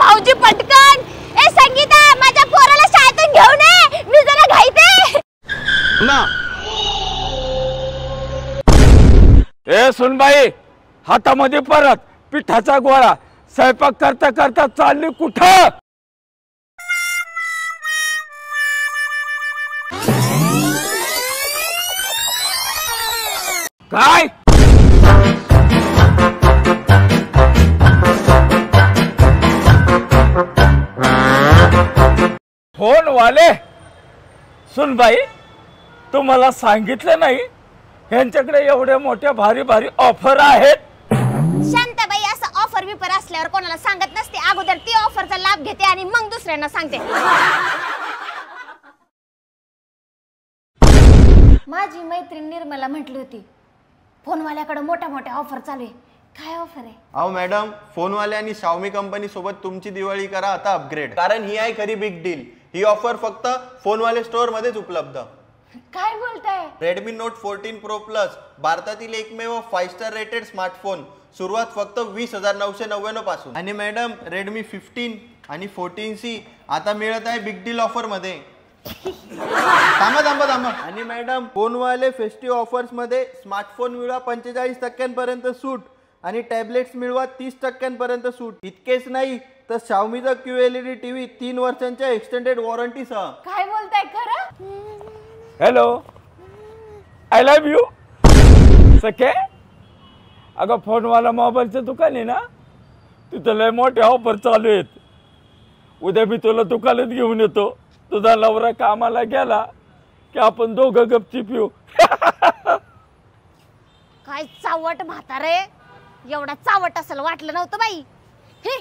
भाऊजी पटकन. ए संगीता, माझ्या पोराला शाळेतून घेऊन ये, मी जरा घाईत आहे ना. ए सुनबाई, हातामध्ये परत पिठाचा गोळा. स्वयंपाक करता करता चालली कुठं? काय? फोन वाले. सुनबाई, तुम्हाला सांगितलं नाही यांच्याकडे एवढ्या मोठ्या भारी भारी ऑफर आहेत. शांताबाई, असं ऑफर बिफर असल्यावर कोणाला सांगत नसते. अगोदर ती ऑफरचा लाभ घेते आणि मग दुसऱ्यांना सांगते. माझी मैत्रीण निर्मला म्हटली होती फोनवाल्याकडे मोठ्या मोठ्या ऑफर चालू आहे. काय ऑफर आहे? अहो मॅडम, फोनवाले आणि Xiaomi कंपनी सोबत तुमची दिवाळी करा आता अपग्रेड. कारण ही आहे खरी बिग डील. ही ऑफर फक्त फोनवाले स्टोअर मध्येच उपलब्ध. काय बोलताय? Redmi Note 14 Pro Plus भारतातील एकमेव 5 स्टार रेटेड स्मार्टफोन. सुरुवात फक्त 20,999 पासून. आणि मॅडम, Redmi 15 आणि 14C आता मिळत आहे बिग डील ऑफर मध्ये. थांबा. आणि मॅडम, फोनवाले फेस्टिव्ह ऑफर्स मध्ये स्मार्टफोन मिळवा 45% सूट आणि टॅबलेट्स मिळवा 30% सूट. इतकेच नाही तर Xiaomiचा QLED टीव्ही 3 वर्षांच्या एक्सटेंडेड वॉरंटी सह. काय बोलताय खरं? हॅलो, आय लव्ह यू सखे. अगं, फोनवाला मोबाईलचं दुकान आहे ना, तिथं लय मोठे ऑफर चालू आहेत. उद्या मी तुला दुकानात घेऊन येतो. तुझा नवरा कामाला गेला की आपण दोघं गपचीप येऊ. काय चावट म्हातारे, एवढा चावट असेल वाटलं नव्हतं बाई. हे